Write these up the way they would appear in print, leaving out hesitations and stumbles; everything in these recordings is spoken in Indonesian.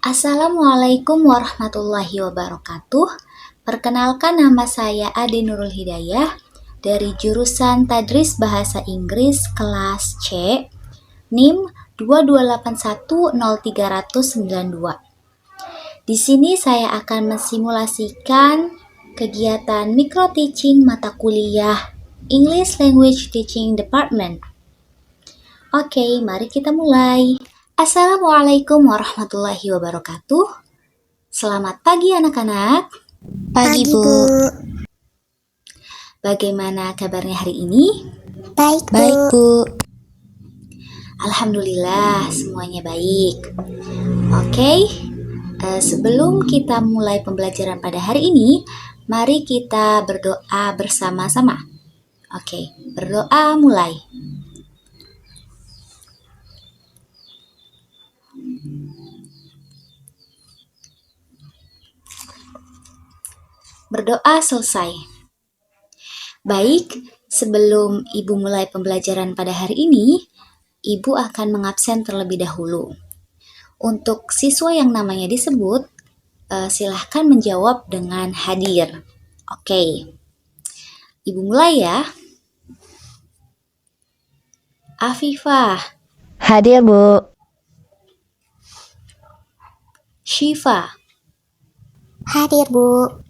Assalamualaikum warahmatullahi wabarakatuh. Perkenalkan, nama saya Ade Nurul Hidayah dari jurusan Tadris Bahasa Inggris kelas C, NIM 228103092. Di sini saya akan mensimulasikan kegiatan micro teaching mata kuliah English Language Teaching Department. Oke, mari kita mulai. Assalamualaikum warahmatullahi wabarakatuh. Selamat pagi anak-anak. Pagi, Bu. Bagaimana kabarnya hari ini? Baik, Bu. Alhamdulillah, semuanya baik. Oke, sebelum kita mulai pembelajaran pada hari ini, mari kita berdoa bersama-sama. Oke, berdoa mulai. Berdoa selesai. Baik, sebelum Ibu mulai pembelajaran pada hari ini, Ibu akan mengabsen terlebih dahulu. Untuk siswa yang namanya disebut, silahkan menjawab dengan hadir. Oke, Ibu mulai ya. Afifah. Hadir, Bu. Syifa. Hadir, Bu.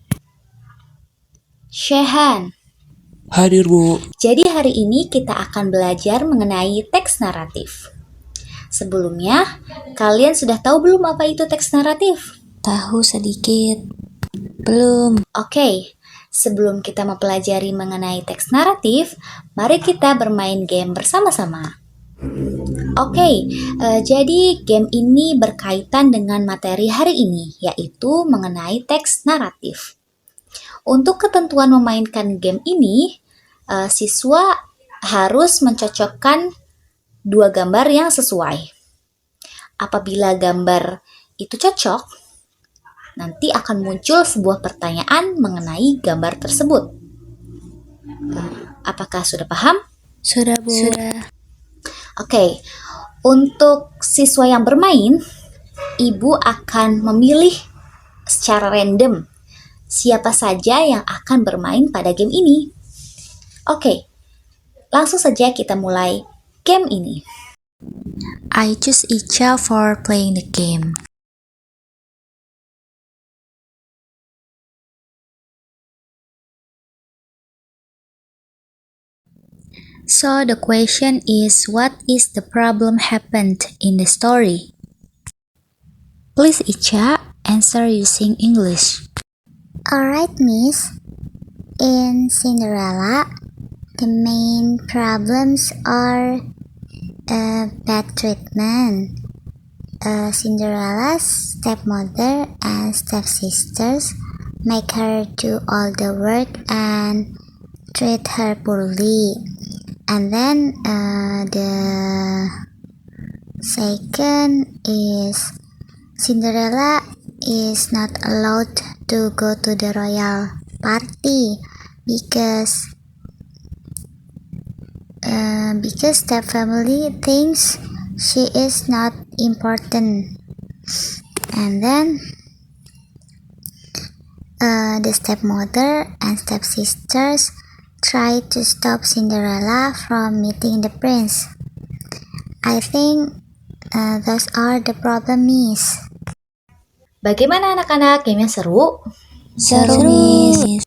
Shehan. Hadir, Bu. Jadi hari ini kita akan belajar mengenai teks naratif. Sebelumnya, kalian sudah tahu belum apa itu teks naratif? Tahu sedikit. Belum. Oke, sebelum kita mempelajari mengenai teks naratif, mari kita bermain game bersama-sama. Oke, jadi game ini berkaitan dengan materi hari ini, yaitu mengenai teks naratif. Untuk ketentuan memainkan game ini, siswa harus mencocokkan dua gambar yang sesuai. Apabila gambar itu cocok, nanti akan muncul sebuah pertanyaan mengenai gambar tersebut. Apakah sudah paham? Sudah, Bu. Sudah. Oke, untuk siswa yang bermain, Ibu akan memilih secara random siapa saja yang akan bermain pada game ini. Oke, langsung saja kita mulai game ini. I choose Icha for playing the game. So the question is, what is the problem happened in the story? Please, Icha, answer using English. Alright, Miss. In Cinderella, the main problems are bad treatment. Cinderella's stepmother and stepsisters make her do all the work and treat her poorly. And then the second is Cinderella is not allowed to go to the royal party because step family thinks she is not important. And then the stepmother and stepsisters try to stop Cinderella from meeting the prince. I think those are the problem, Miss. Bagaimana anak-anak, gamenya seru? Seru, Miss.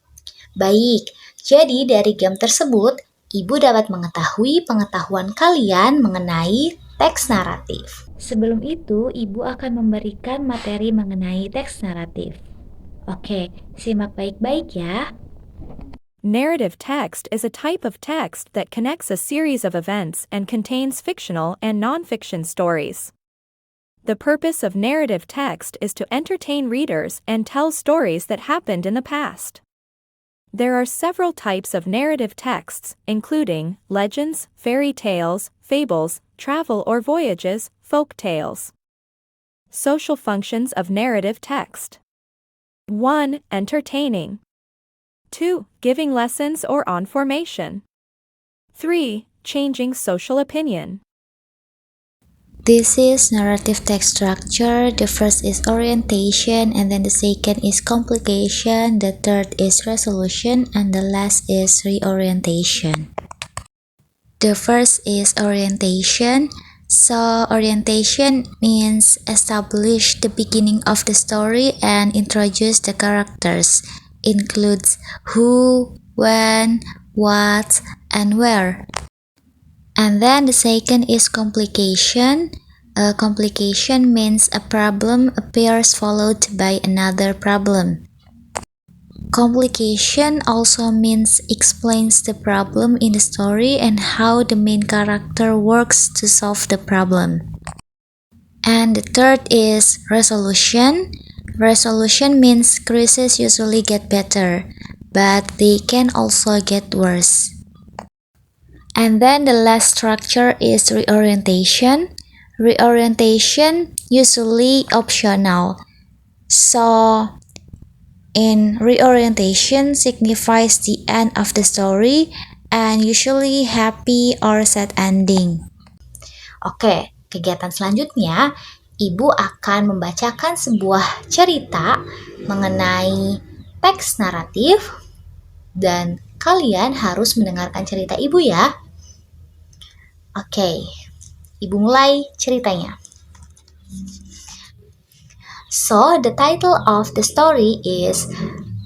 Baik, jadi dari game tersebut, Ibu dapat mengetahui pengetahuan kalian mengenai teks naratif. Sebelum itu, Ibu akan memberikan materi mengenai teks naratif. Oke, simak baik-baik ya. Narrative text is a type of text that connects a series of events and contains fictional and non-fiction stories. The purpose of narrative text is to entertain readers and tell stories that happened in the past. There are several types of narrative texts, including legends, fairy tales, fables, travel or voyages, folk tales. Social functions of narrative text. 1. Entertaining. 2. Giving lessons or on formation. 3. Changing social opinion. This is narrative text structure. The first is orientation, and then the second is complication, the third is resolution, and the last is reorientation. The first is orientation. So orientation means establish the beginning of the story and introduce the characters. Includes who, when, what, and where. And then the second is complication. A complication means a problem appears followed by another problem. Complication also means explains the problem in the story and how the main character works to solve the problem. And the third is resolution. Resolution means crises usually get better, but they can also get worse. And then the last structure is reorientation. Reorientation usually optional. So in reorientation signifies the end of the story and usually happy or sad ending. Oke, kegiatan selanjutnya, Ibu akan membacakan sebuah cerita mengenai teks naratif dan kalian harus mendengarkan cerita Ibu ya. Oke, Ibu mulai ceritanya. So, the title of the story is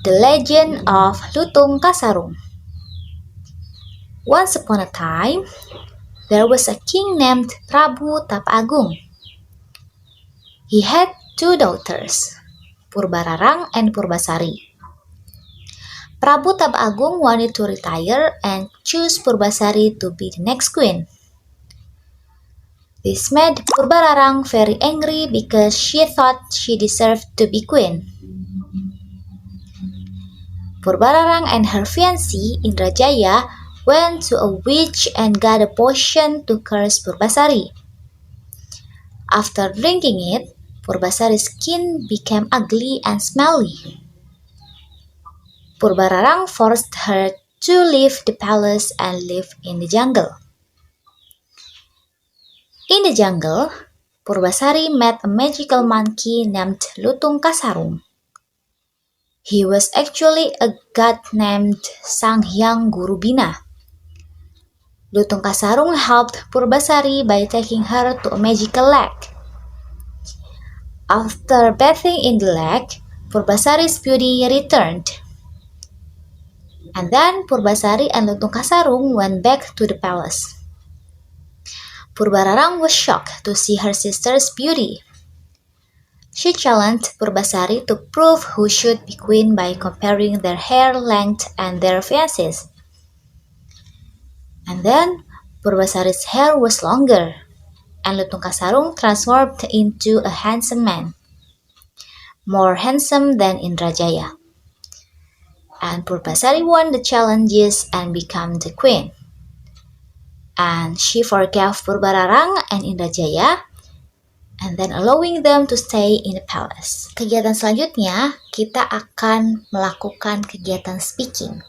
The Legend of Lutung Kasarung. Once upon a time, there was a king named Prabu Tapagung. He had two daughters, Purbararang and Purbasari. Prabu Tapagung wanted to retire and choose Purbasari to be the next queen. This made Purbararang very angry because she thought she deserved to be queen. Purbararang and her fiancé Indrajaya went to a witch and got a potion to curse Purbasari. After drinking it, Purbasari's skin became ugly and smelly. Purbararang forced her to leave the palace and live in the jungle. In the jungle, Purbasari met a magical monkey named Lutung Kasarung. He was actually a god named Sanghyang Guru Bina. Lutung Kasarung helped Purbasari by taking her to a magical lake. After bathing in the lake, Purbasari's beauty returned. And then Purbasari and Lutung Kasarung went back to the palace. Purbararang was shocked to see her sister's beauty. She challenged Purbasari to prove who should be queen by comparing their hair length and their faces. And then Purbasari's hair was longer, and Lutung Kasarung transformed into a handsome man, more handsome than Indrajaya. And Purbasari won the challenges and became the queen. And she forgave Purbararang and Indrajaya, and then allowing them to stay in the palace. Kegiatan selanjutnya, kita akan melakukan kegiatan speaking.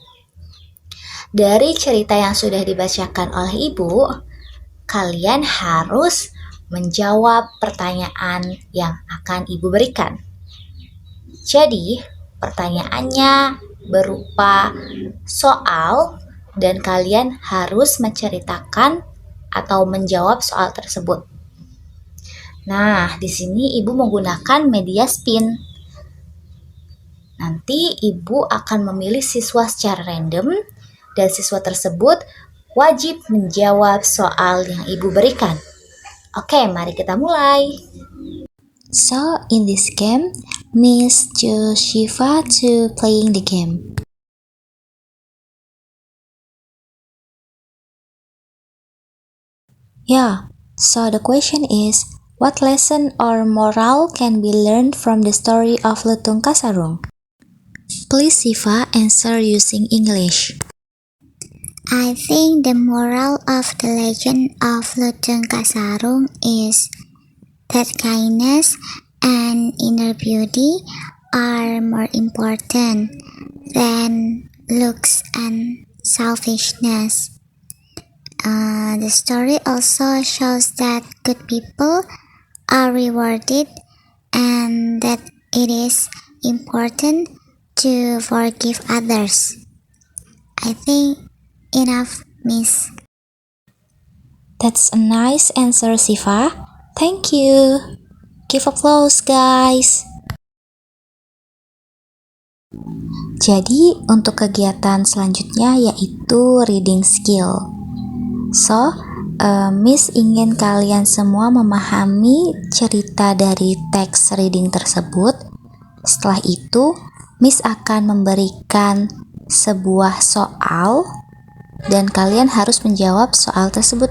Dari cerita yang sudah dibacakan oleh Ibu, kalian harus menjawab pertanyaan yang akan Ibu berikan. Jadi, pertanyaannya berupa soal dan kalian harus menceritakan atau menjawab soal tersebut. Nah, di sini Ibu menggunakan media spin. Nanti Ibu akan memilih siswa secara random dan siswa tersebut wajib menjawab soal yang Ibu berikan. Oke, mari kita mulai. So in this game, Miss chose Shiva to playing the game. Yeah, so the question is, what lesson or moral can be learned from the story of Lutung Kasarung? Please Shiva answer using English. I think the moral of the legend of Lutung Kasarung is that kindness and inner beauty are more important than looks and selfishness. The story also shows that good people are rewarded and that it is important to forgive others. I think enough, Miss. That's a nice answer, Siva. Thank you. Give applause, guys. Jadi, untuk kegiatan selanjutnya yaitu reading skill. So, Miss ingin kalian semua memahami cerita dari teks reading tersebut. Setelah itu, Miss akan memberikan sebuah soal dan kalian harus menjawab soal tersebut.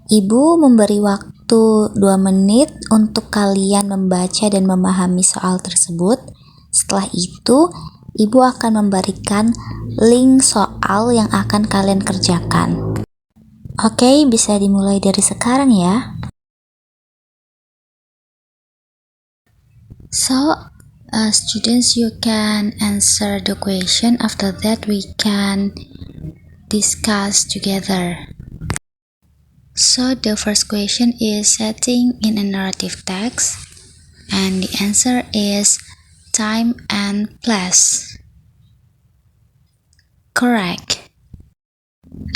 Ibu memberi waktu 2 menit untuk kalian membaca dan memahami soal tersebut. Setelah itu, Ibu akan memberikan link soal yang akan kalian kerjakan. Oke, bisa dimulai dari sekarang ya. So, students, you can answer the question. After that, we can discuss together. So, the first question is setting in a narrative text, and the answer is time and place. Correct.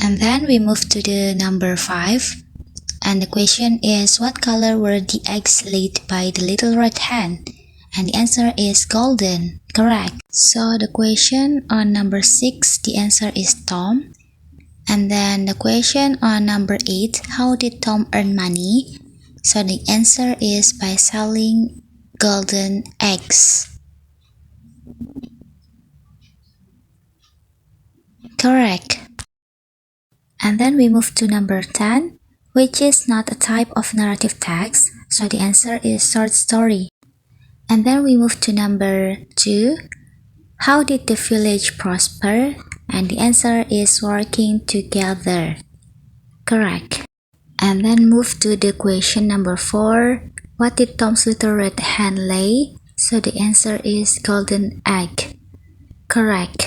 And then we move to the number 5, and the question is, what color were the eggs laid by the little red hen? And the answer is golden. Correct. So the question on number 6, the answer is Tom. And then the question on number 8, how did Tom earn money? So the answer is by selling golden eggs. Correct. And then we move to number 10, which is not a type of narrative text. So the answer is short story. And then we move to number 2, how did the village prosper? And the answer is working together. Correct. And then move to the question number 4, what did Tom's little red hen lay? So the answer is golden egg. Correct.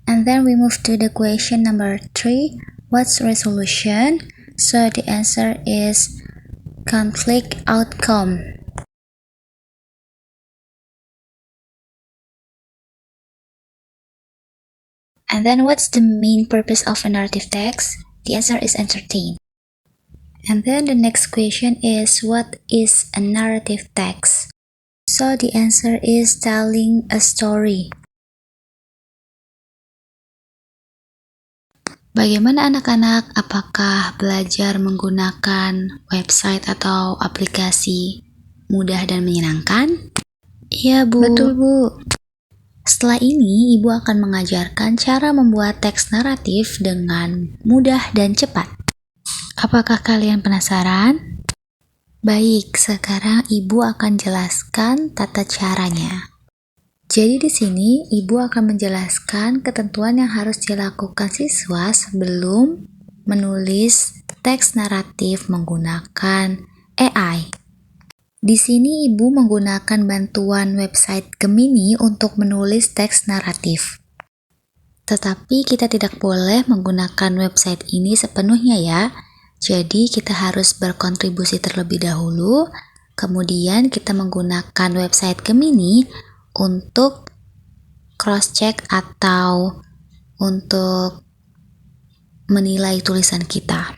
And then we move to the question number 3, what's resolution? So the answer is conflict outcome. And then what's the main purpose of a narrative text? The answer is entertain. And then the next question is, what is a narrative text? So the answer is telling a story. Bagaimana anak-anak? Apakah belajar menggunakan website atau aplikasi mudah dan menyenangkan? Iya, Bu. Betul, Bu. Setelah ini, Ibu akan mengajarkan cara membuat teks naratif dengan mudah dan cepat. Apakah kalian penasaran? Baik, sekarang Ibu akan jelaskan tata caranya. Jadi di sini Ibu akan menjelaskan ketentuan yang harus dilakukan siswa sebelum menulis teks naratif menggunakan AI. Di sini Ibu menggunakan bantuan website Gemini untuk menulis teks naratif. Tetapi kita tidak boleh menggunakan website ini sepenuhnya ya. Jadi kita harus berkontribusi terlebih dahulu, kemudian kita menggunakan website Gemini untuk cross-check atau untuk menilai tulisan kita.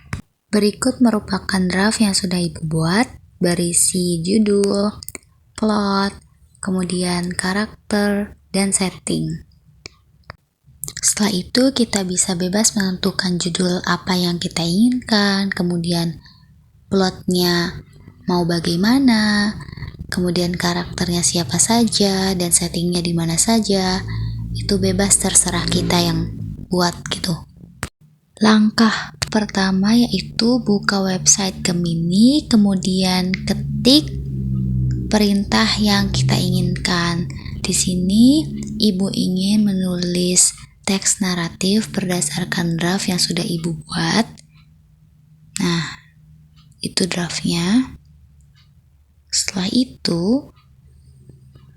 Berikut merupakan draft yang sudah Ibu buat, berisi judul, plot, kemudian karakter, dan setting. Setelah itu kita bisa bebas menentukan judul apa yang kita inginkan, kemudian plotnya mau bagaimana, kemudian karakternya siapa saja, dan settingnya di mana saja. Itu bebas, terserah kita yang buat gitu. Langkah pertama yaitu buka website Gemini, kemudian ketik perintah yang kita inginkan. Di sini Ibu ingin menulis teks naratif berdasarkan draft yang sudah Ibu buat. Nah, itu draftnya. Setelah itu,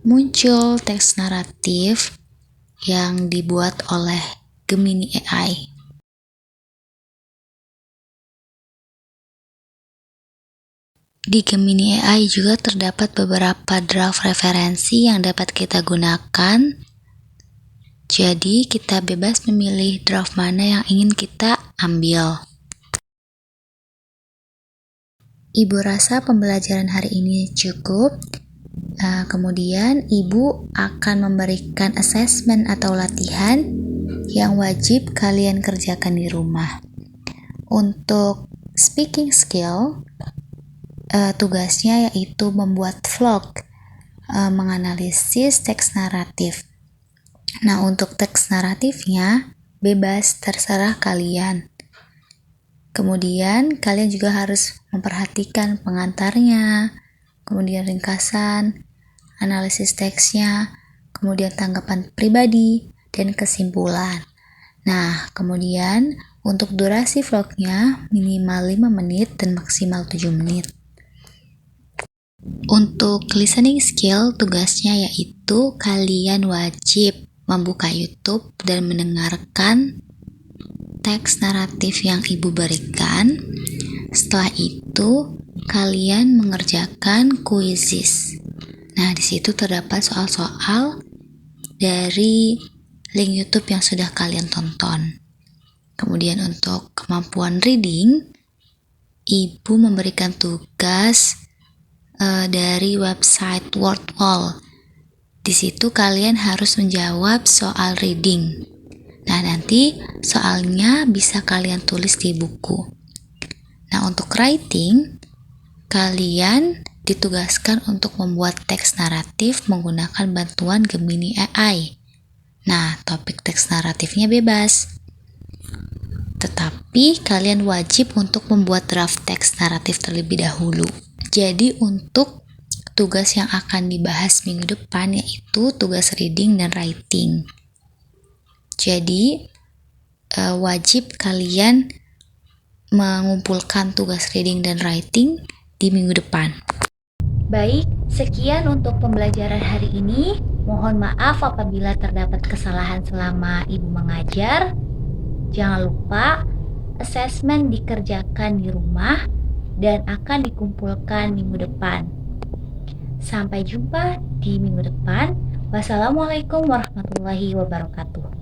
muncul teks naratif yang dibuat oleh Gemini AI. Di Gemini AI juga terdapat beberapa draft referensi yang dapat kita gunakan. Jadi kita bebas memilih draft mana yang ingin kita ambil. Ibu rasa pembelajaran hari ini cukup. Kemudian Ibu akan memberikan assessment atau latihan yang wajib kalian kerjakan di rumah. Untuk speaking skill, tugasnya yaitu membuat vlog, menganalisis teks naratif. Nah, untuk teks naratifnya bebas, terserah kalian. Kemudian kalian juga harus memperhatikan pengantarnya, kemudian ringkasan, analisis teksnya, kemudian tanggapan pribadi, dan kesimpulan. Nah, kemudian untuk durasi vlognya minimal 5 menit dan maksimal 7 menit. Untuk listening skill, tugasnya yaitu kalian wajib membuka YouTube dan mendengarkan teks naratif yang Ibu berikan. Setelah itu, kalian mengerjakan quizzes. Nah, di situ terdapat soal-soal dari link YouTube yang sudah kalian tonton. Kemudian untuk kemampuan reading, Ibu memberikan tugas dari website Wordwall. Di situ kalian harus menjawab soal reading. Nah, nanti soalnya bisa kalian tulis di buku. Nah, untuk writing, kalian ditugaskan untuk membuat teks naratif menggunakan bantuan Gemini AI. Nah, topik teks naratifnya bebas. Tetapi kalian wajib untuk membuat draft teks naratif terlebih dahulu. Jadi untuk tugas yang akan dibahas minggu depan yaitu tugas reading dan writing. Jadi wajib kalian mengumpulkan tugas reading dan writing di minggu depan. Baik, sekian untuk pembelajaran hari ini. Mohon maaf apabila terdapat kesalahan selama Ibu mengajar. Jangan lupa, asesmen dikerjakan di rumah dan akan dikumpulkan minggu depan. Sampai jumpa di minggu depan. Wassalamualaikum warahmatullahi wabarakatuh.